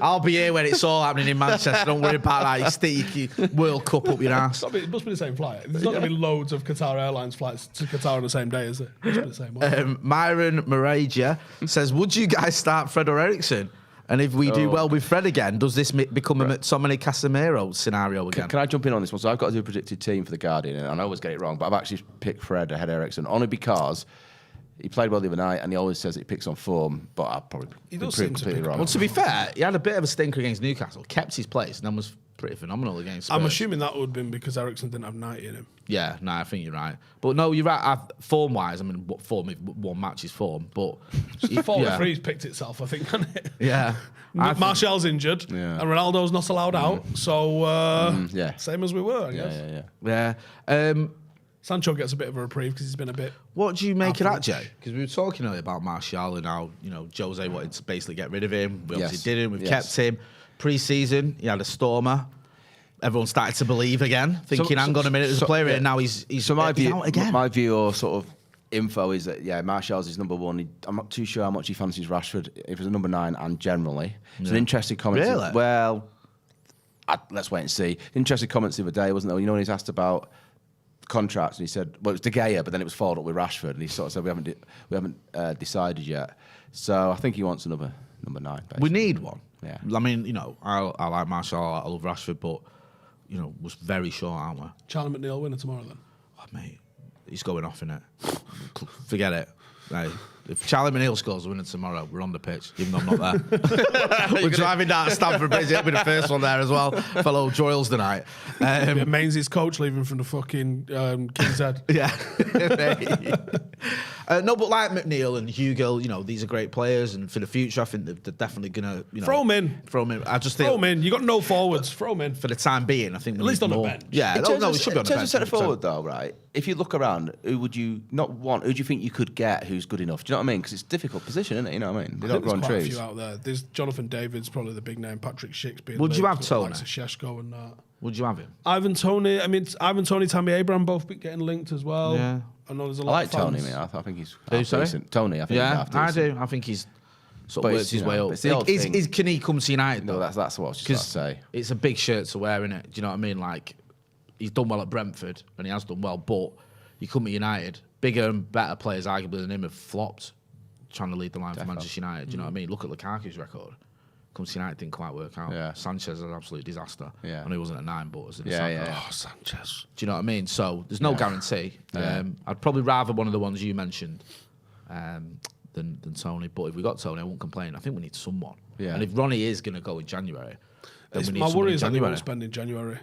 I'll be here when it's all happening in Manchester. Don't worry about that. You stick your World Cup up your ass. It must be the same flight. There's not going to be loads of Qatar Airlines flights to Qatar on the same day, is it? It must be the same one. Myron Maraja says, would you guys start Fred or Ericsson? And if we do well with Fred again, does this become a McTominay Casemiro scenario again? Can I jump in on this one? So I've got to do a predicted team for the Guardian, and I always get it wrong, but I've actually picked Fred ahead of Ericsson only because He played well the other night, and he always says that he picks on form, but I'll probably be completely wrong. Well, to be fair, he had a bit of a stinker against Newcastle, kept his place, and then was pretty phenomenal against Spurs. I'm assuming that would have been because Ericsson didn't have 90 in him. Yeah, no, I think you're right. But no, you're right. Form-wise, I mean, what form? One match is form, but... 43's picked itself, I think, hasn't it? Yeah. Martial's injured, and Ronaldo's not allowed out, so same as we were, I guess. Yeah. Sancho gets a bit of a reprieve because he's been a bit... What do you make of that, Jay? Because we were talking earlier about Martial and how, Jose wanted to basically get rid of him. We obviously didn't. We've kept him. Pre-season, he had a stormer. Everyone started to believe again, thinking, hang on a minute, there's a player here, now he's out again. My view or sort of info is that, Martial's his number one. I'm not too sure how much he fancies Rashford if he's a number 9 and generally. It's an interesting comment. Really? Well, let's wait and see. Interesting comments the other day, wasn't there? When he's asked about contracts, and he said, well, it was De Gea, but then it was followed up with Rashford, and he sort of said, we haven't decided yet. So I think he wants another number 9. Basically. We need one. Yeah. I mean, I like Martial, I love Rashford, but, was very short, aren't we? Charlie McNeil winner tomorrow, then? Oh, mate, he's going off in it. Forget it. Hey, if Charlie McNeil scores a winner tomorrow, we're on the pitch, even though I'm not there. We're driving down to Stamford Bridge. He'll be the first one there as well. Fellow Joyles tonight. Mainsley's coach leaving from the fucking King's Head. Yeah. No, but like McNeil and Hugo, these are great players, and for the future, I think they're definitely gonna, throw them in. Throw them in. I just think throw them in. You got no forwards. Throw them in for the time being. I think at least on the bench. Yeah, he should be on the bench. Centre 100%. forward though, right? If you look around, who would you not want? Who do you think you could get? Who's good enough? Do you know what I mean? Because it's a difficult position, isn't it? You know what I mean? They don't run quite trees. A few out there. There's Jonathan David's probably the big name. Patrick Schick's being. Would you have Tony? Sheshko and that. Would you have him? Ivan Toney. I mean, Ivan Toney, Tammy Abraham both getting linked as well. Yeah. I know there's a lot. I like of fans. Tony, man. I think he's sorry? decent. Tony, I think. Yeah, he's I do. I think he's sort of worked his way up. Can he come to United? No, that's what I was just about to say. It's a big shirt to wear, isn't it? Do you know what I mean? Like, he's done well at Brentford, and he has done well, but you come to United, bigger and better players arguably than him have flopped trying to lead the line for Manchester United. Do you know what I mean? Look at Lukaku's record. Comes to United, didn't quite work out. Yeah. Sanchez is an absolute disaster. Yeah. I know he wasn't a 9, but was it? Oh, Sanchez. Do you know what I mean? So there's no guarantee. I'd probably rather one of the ones you mentioned than Tony. But if we got Tony, I won't complain. I think we need someone. Yeah. And if Ronnie is going to go in January, then we need my worry is that they January. won't spend in January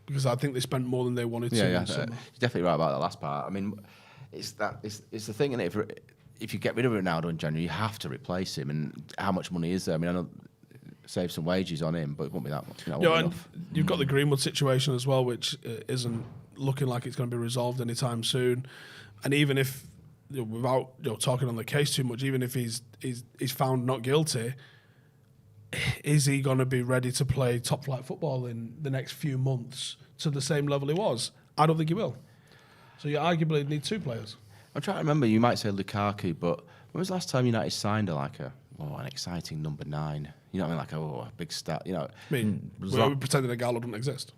because I think they spent more than they wanted to. Yeah, in summer. you're definitely right about that last part. I mean, it's the thing, isn't it? If you get rid of Ronaldo in January, you have to replace him. And how much money is there? I mean, I know save some wages on him, but it won't be that much. And you've got the Greenwood situation as well, which isn't looking like it's going to be resolved anytime soon. And even if, without talking on the case too much, even if he's found not guilty, is he going to be ready to play top flight football in the next few months to the same level he was? I don't think he will. So you arguably need 2 players. I'm trying to remember. You might say Lukaku, but when was the last time United signed an exciting number 9? You know what I mean? Like a big stat. You know. I mean, we're pretending that Gaal doesn't exist.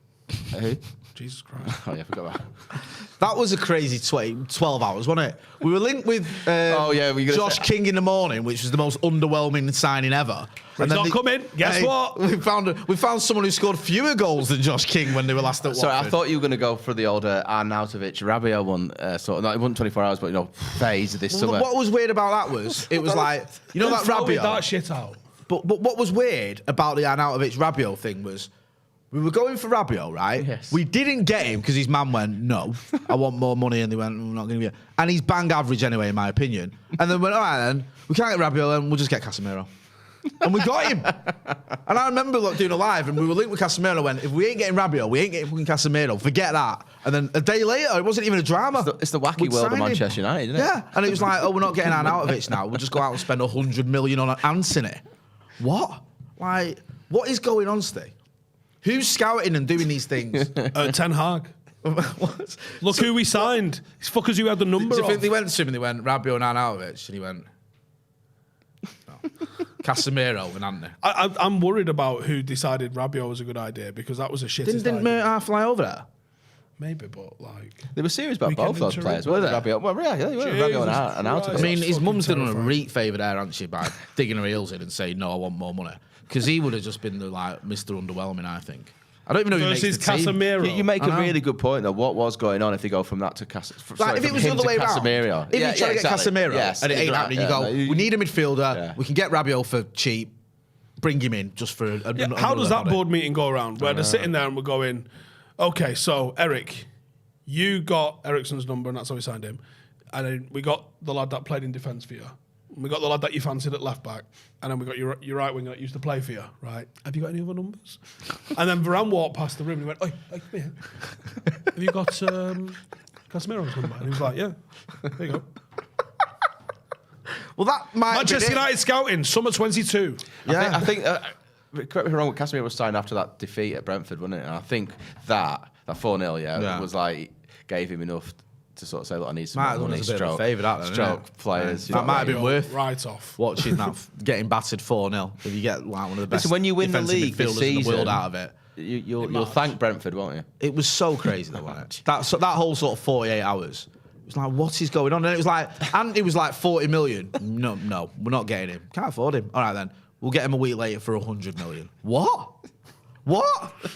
Who? Jesus Christ. Oh yeah, I forgot that. That was a crazy 12 hours, wasn't it? We were linked with Josh King in the morning, which was the most underwhelming signing ever. And then coming. Guess what? We found someone who scored fewer goals than Josh King when they were last at Watford. Sorry, I thought you were going to go for the old Arnautovic Rabiot one. It wasn't 24 hours, but phase of this summer. What was weird about that was it was like that Rabiot. That shit out. But what was weird about the Arnautovic Rabiot thing was we were going for Rabiot, right? Yes. We didn't get him because his man went, no, I want more money, and they went, we're not going to get. And he's bang average anyway, in my opinion. And then went, all right, then we can't get Rabiot, then we'll just get Casemiro. And we got him. And I remember doing a live, and we were linked with Casemiro. Went, if we ain't getting Rabiot, we ain't getting fucking Casemiro. Forget that. And then a day later, it wasn't even a drama. It's the wacky world of Manchester United, isn't it? Yeah. And it was like, we're not getting Arnautovic now. We'll just go out and spend 100 million on Anthony. What? Like, what is going on, Steve? Who's scouting and doing these things? Ten Hag. What? Look who we signed. It's fuckers who had the number. Do you think they went to him and they went Rabiot and Arnautovic, and he went no. Casemiro and Anthony? I'm worried about who decided Rabiot was a good idea because that was a shit. Didn't Murtagh fly over there? Maybe, but like they were serious about both those players, were they? Rabiot, well, yeah, they were. Rabiot and Arnautovic. I mean, his mum's done a reet favour there, hasn't she, by digging her heels in and saying, no, I want more money. Because he would have just been the Mr. Underwhelming, I think. I don't even know who makes versus the team. Casemiro. You make a really good point, though. What was going on if they go from that to Casemiro? Like, if it was the other way around, Casemiro. if you try to get Casemiro and it ain't happening, you go, no, we need a midfielder, we can get Rabiot for cheap, bring him in just for How does that board meeting go around? Where they're sitting there and we're going, okay, so Erik, you got Eriksen's number and that's how we signed him. And then we got the lad that played in defence for you. We got the lad that you fancied at left back, and then we got your right winger that used to play for you, right? Have you got any other numbers? And then Varane walked past the room and he went, "Oi, come here. Have you got Casemiro's number?" And he was like, "Yeah, there you go." Well, that might Manchester United scouting, summer 22. I think correct me if I'm wrong, Casemiro was signed after that defeat at Brentford, wasn't it? And I think that 4-0, was like gave him enough to sort of say, look, I need some money, stroke players. That might have been worth right off watching that getting battered 4-0. If you get like one of the best, listen, when you win the defensive league this midfielders in the season, world out of it, you'll thank Brentford, won't you? it was so crazy though, wasn't it? That whole sort of 48 hours. It was like, what is going on? And it was like 40 million. No, we're not getting him. Can't afford him. All right then, we'll get him a week later for 100 million. What?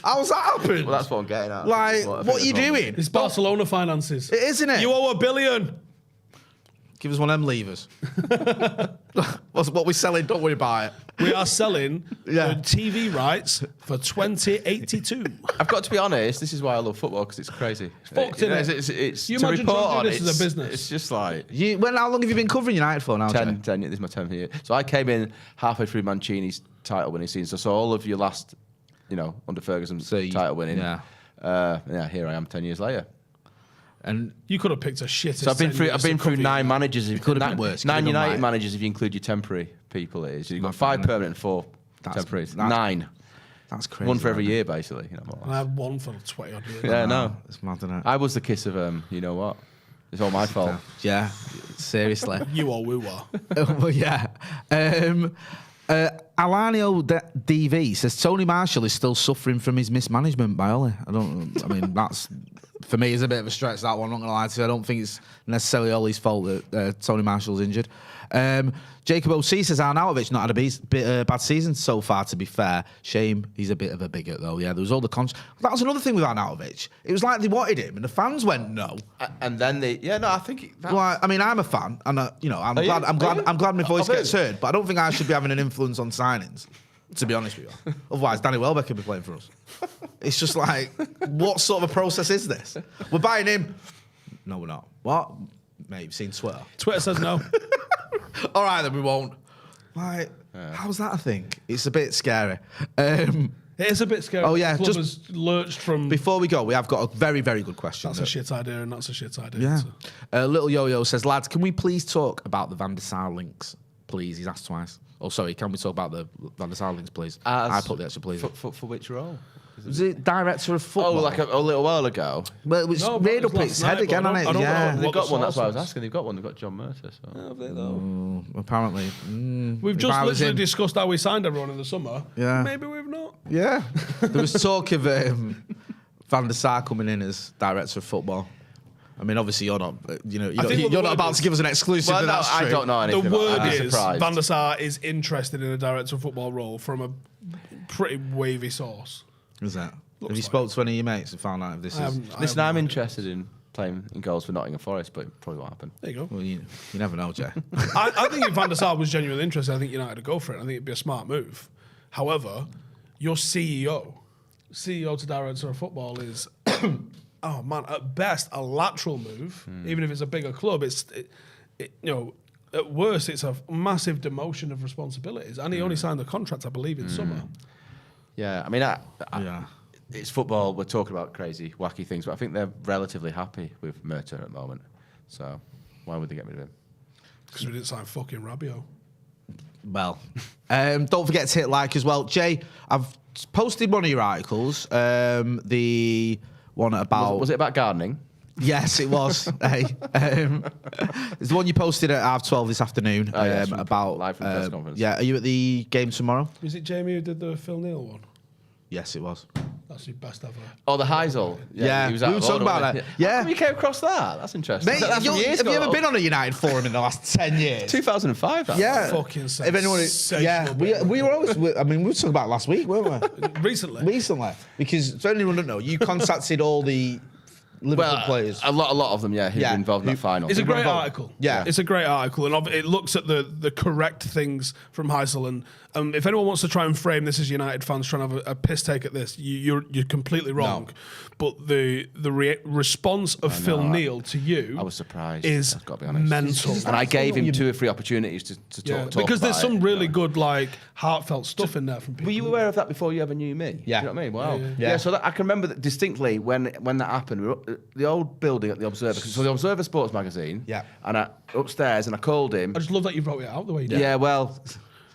How's that happened? Well, that's what I'm getting at. Like, what are you doing? It's Barcelona finances. It isn't it? You owe $1 billion. Give us one of them levers. What we're selling, don't worry about it. We are selling the TV rights for 2082. I've got to be honest, this is why I love football, because it's crazy. Fucked, isn't it? It's You to imagine report trying to on, do this as a business. It's just like... How long have you been covering United for now, 10 years, this is my 10th year. So I came in halfway through Mancini's title winning season. So all of your last, under Ferguson title winning. Here I am 10 years later. And you could have picked a shit. So I've been through 9 managers. It could have been worse. 9 United managers if you include your temporary people. It is. You've got 5 permanent and 4 temporary. 9. That's crazy. One for every year, basically. And I had one for 20 odd years. Yeah, no. It's mad, isn't it? I was the kiss of you know what? It's all my fault. Yeah, seriously. You are woo are. Well, yeah. Alanio DV says Tony Marshall is still suffering from his mismanagement by Ollie. That's for me is a bit of a stretch, that one. I'm not going to lie to you. I don't think it's necessarily Ollie's fault that Tony Marshall's injured. Jacob O.C. says Arnautovic not had a bad season so far, to be fair. Shame he's a bit of a bigot, though. Yeah, there was all the... That was another thing with Arnautovic. It was like they wanted him, and the fans went no. And then they... Yeah, no, I think... Well, I'm a fan, and I'm glad my voice gets heard, but I don't think I should be having an influence on signings, to be honest with you. Otherwise, Danny Welbeck could be playing for us. It's just like, what sort of a process is this? We're buying him. No, we're not. What? Mate, you've seen Twitter. Twitter says no. All right, then we won't. Like, how's that a thing? It's a bit scary. It is a bit scary. Oh, yeah. The club has lurched from... Before we go, we have got a very, very good question. That's a shit idea, and that's a shit idea. Yeah. Little Yo-Yo says, lads, can we please talk about the Van der Sar links, please? He's asked twice. Oh, sorry, can we talk about the Van der Sar links, please? I put the extra please. For which role? Was it director of football? Oh, like a little while ago? Well, it was made up its head again, hasn't it? Yeah. They've got one, that's why I was asking. They've got one, they've got John Mercer. So. Have they, though? Apparently. We've just literally discussed how we signed everyone in the summer. Yeah. Maybe we've not. Yeah. There was talk of Van der Sar coming in as director of football. I mean, obviously, you're not. You're not about to give us an exclusive. Well, no, I don't know anything. The word is surprised. Van der Sar is interested in a director of football role from a pretty wavy source. Is that? Have you spoke to any of your mates and found out if this is? Listen, I'm interested in playing in goals for Nottingham Forest, but it probably won't happen. There you go. Well, you never know, Jay. I think if Van der Sar was genuinely interested, I think United would go for it. I think it'd be a smart move. However, your CEO to director of football is, oh man, at best a lateral move. Even if it's a bigger club, at worst it's a massive demotion of responsibilities. And he only signed the contract, I believe, in summer. Yeah, I mean, it's football. We're talking about crazy, wacky things, but I think they're relatively happy with Mercer at the moment. So why would they get rid of him? Because we didn't sign fucking Rabiot. Well, don't forget to hit like as well. Jay, I've posted one of your articles. The one about... Was it about gardening? Yes, it was. Hey, it's the one you posted at 12:30 this afternoon about... Live from the press conference. Yeah, are you at the game tomorrow? Was it Jamie who did the Phil Neal one? Yes, it was. That's your best ever. Oh, the Heysel. Yeah, he was we out were of talking order, about wasn't that. he? Yeah. How come you came across that? That's interesting. Mate, That's from years have you ago. ever been on a United forum in the last 10 years? 2005. That Yeah. Fucking If anyone, sensational yeah, we were always. I mean, we were talking about it last week, weren't we? Recently. Because for anyone who don't know, you contacted all the Liverpool Well, players. a lot of them, who've been involved in that final. It's a great article. Yeah. It's a great article, and it looks at the correct things from Heysel. And if anyone wants to try and frame this as United fans trying to have a piss take at this, you're completely wrong. No. But the response of Phil Neal to you, I was surprised. is I've got to be honest. mental. And I gave him 2 or 3 opportunities to talk because there's about some it, really good, like, heartfelt stuff in there from people. Were you aware of that before you ever knew me? Yeah. Do you know what I mean? Wow. Yeah. So I can remember that distinctly when that happened. We were the old building at the Observer. So the Observer Sports magazine. Yeah. And upstairs, and I called him. I just love that you brought it out the way you did. Yeah. Well.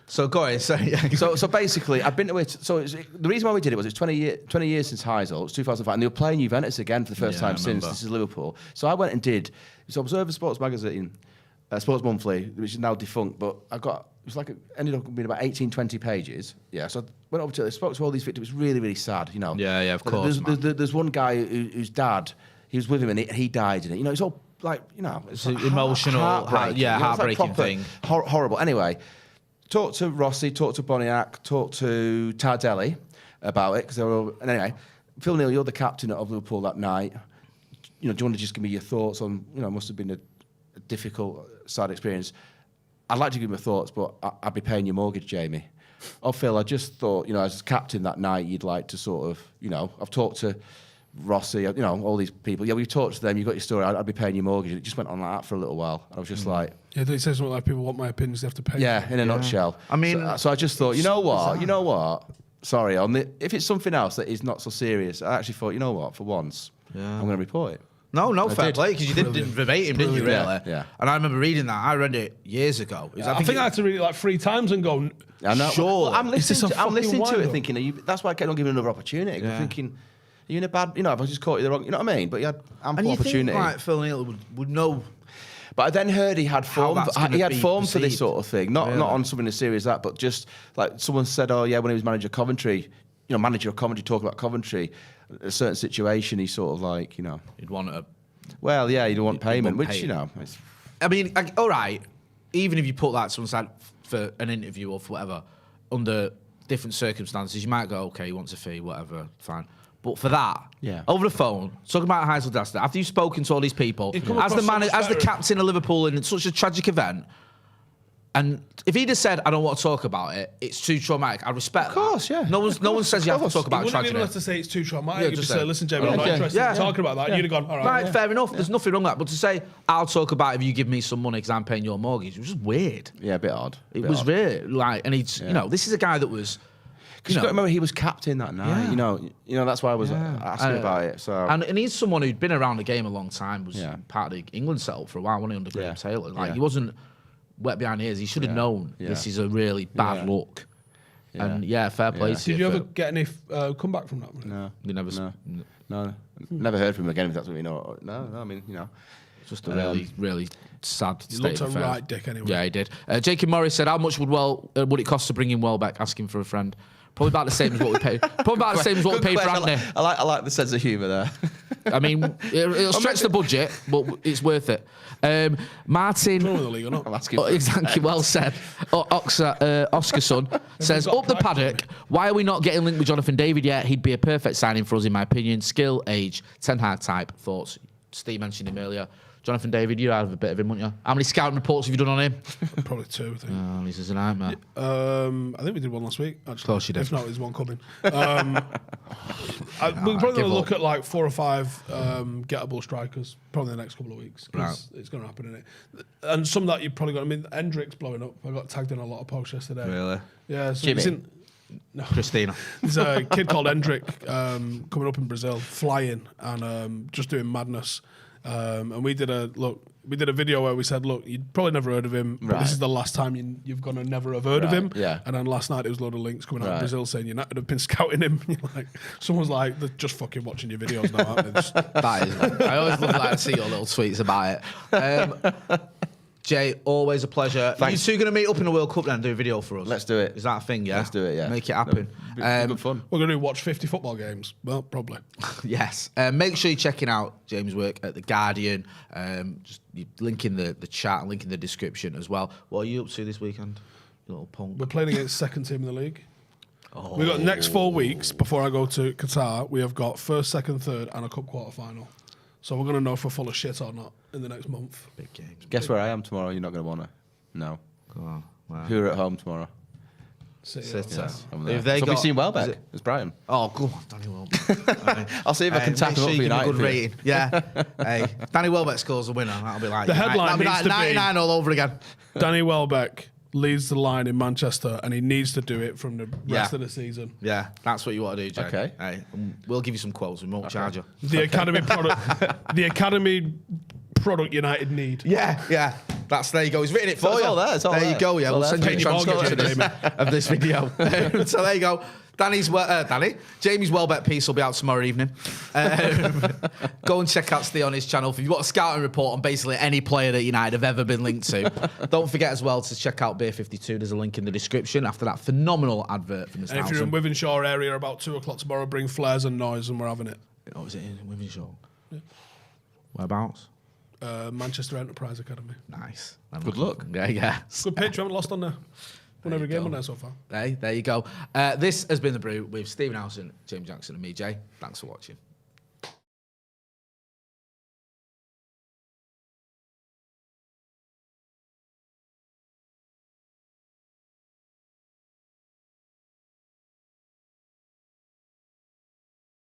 So go ahead. So basically, I've been to it. So the reason why we did it was it's 20 years since Heysel. It's 2005, and they were playing Juventus again for the first time since. This is Liverpool. So I went and did. It's Observer Sports magazine, Sports Monthly, which is now defunct. But ended up being about 18, 20 pages. Yeah. So I went over to spoke to all these victims. It was really, really sad. You know. Yeah, of course. There's one guy whose dad, he was with him and he died in it. You know, it's all like it's an emotional, heartbreaking. heartbreaking thing. Horrible. Anyway. Talked to Rossi, talked to Boniak, talked to Tardelli about it because they were all, and anyway, Phil Neal, you're the captain of Liverpool that night. You know, do you want to just give me your thoughts on? You know, it must have been a difficult, sad experience. I'd like to give my thoughts, but I'd be paying your mortgage, Jamie. Oh, Phil, I just thought, as captain that night, you'd like to sort of, I've talked to Rossi, all these people. Yeah, we've talked to them. You've got your story. I'd be paying your mortgage. It just went on like that for a little while. I was just like, yeah, they say something like people want my opinions, they have to pay. Yeah, in a nutshell. I mean, so I just thought, you know what? Sorry, if it's something else that is not so serious, I actually thought, you know what? For once, I'm going to report it. No, fair play, because you did verbatim, didn't you, really? Yeah. And I remember reading that. I read it years ago. I think I had to read it like 3 times and go, I know. Sure. Well, I'm listening to it up? thinking, that's why I kept on giving another opportunity. I'm thinking, are you in a bad, if I just caught you the wrong, you know what I mean? But you had ample opportunity. Think, like, Phil Neal would know. But I then heard he had form. He had form for this sort of thing, not on something as serious as that, but just like someone said, oh yeah, when he was manager of Coventry, talking about Coventry, a certain situation, he sort of like, He'd want a. Well, yeah, you don't want payment, which It's, I mean, all right. Even if you put that to one side for an interview or for whatever, under different circumstances, you might go, okay, he wants a fee, whatever, fine. But for that, over the phone, talking about Heysel Dasta, after you've spoken to all these people, as the captain of Liverpool in such a tragic event, and if he'd have said, I don't want to talk about it, it's too traumatic, I respect that. Of course, yeah. No one says you have to talk about tragedy. You wouldn't even have to say it's too traumatic. You just say, listen, Jamie, I'm not interested in talking about that. You'd have gone, all right. Right, fair enough. There's nothing wrong with that. But to say, I'll talk about it if you give me some money because I'm paying your mortgage, it was just weird. Yeah, a bit odd. It was weird. And he's, this is a guy that was... Because you've got to remember, he was captain that night. Yeah. That's why I was asking about it. So and he's someone who'd been around the game a long time. Was part of the England setup for a while, wasn't he, under Graham Taylor? He wasn't wet behind the ears. He should have known this is a really bad look. Yeah. And fair play. Did you ever get any comeback from that? No, you never. No, never heard from him again. If that's what you know. No. I mean, just a really, really sad state looked of a affairs. right dick anyway. Yeah, he did. Jacob Morris said, "How much would it cost to bring him Welbeck? Asking for a friend." Probably about the same as what we paid. Probably about the same as what we paid for Anthony. I like the sense of humour there. I mean, it'll stretch the budget, but it's worth it. Martin, I'm asking. Exactly, well said. Oscarson says, up the Paddock. Why are we not getting linked with Jonathan David yet? He'd be a perfect signing for us, in my opinion. Skill, age, Ten Hag type. Thoughts? Steve mentioned him earlier. Jonathan David, you have a bit of him, wouldn't you? How many scouting reports have you done on him? Probably 2, I think. Oh, this is a nightmare. I think we did one last week, actually. Of course you did. If not, there's one coming. We're probably going to look at like 4 or 5 gettable strikers probably in the next couple of weeks. Right. It's going to happen, isn't it? And some that you've probably got. I mean, Hendrick's blowing up. I got tagged in a lot of posts yesterday. Really? Yeah. So Jimmy? Christina. There's a kid called Hendrick coming up in Brazil, flying and just doing madness. And we did a video where we said, look, you'd probably never heard of him, but this is the last time you've gonna never have heard of him. Yeah. And then last night there was a load of links coming out of Brazil saying United have been scouting him. You're like, someone's like, they're just fucking watching your videos now, aren't they? That is. I always love to see your little tweets about it. Jay, always a pleasure. Thanks. You two going to meet up in the World Cup then and do a video for us? Let's do it. Is that a thing, yeah? Let's do it, yeah. Make it happen. It'll be good fun. We're going to watch 50 football games. Well, probably. Yes. Make sure you're checking out James' work at The Guardian. Just link in the chat, link in the description as well. What are you up to this weekend, you little punk? We're playing against second team in the league. Oh. We've got next 4 weeks before I go to Qatar. We have got first, second, third, and a cup quarter final. So we're going to know if we're full of shit or not in the next month. Big games. Guess where I am tomorrow? You're not going to want to. No. Go on. Wow. Who are at home tomorrow? City. Yes. I'm there. If they so got, we've seen Welbeck. is It's Brighton. Oh, go on, Danny Welbeck. I'll see if I can tap make him up sure for you give him a United. good for you. rating. Yeah. Hey, Danny Welbeck scores a winner. That'll be like The headline that'll be needs like to be- 99 all over again. Danny Welbeck leads the line in Manchester, and he needs to do it from the rest of the season. Yeah, that's what you want to do, Jay. Okay. Hey, we'll give you some quotes. We won't charge you. The academy product, the academy product United need. Yeah. There you go. He's written it for So it's you. all there, it's all there you there. go. Yeah, It's we'll all send there. you a Pay your transcription mortgage, of this video. So there you go. Jamie's Welbeck piece will be out tomorrow evening. Go and check out Steve on his channel. If you've got a scouting report on basically any player that United have ever been linked to, don't forget as well to check out Beer 52. There's a link in the description after that phenomenal advert from Mr. And if you're in Howson. Wythenshawe area about 2 o'clock tomorrow, bring flares and noise, and we're having it. Oh, is it in Wythenshawe? Yeah. Whereabouts? Manchester Enterprise Academy. Nice. Good luck. Yeah. Good pitch. We haven't lost on there. Won every game on there so far. Hey, there you go. This has been The Brew with Stephen Howson, James Jackson and me, Jay. Thanks for watching.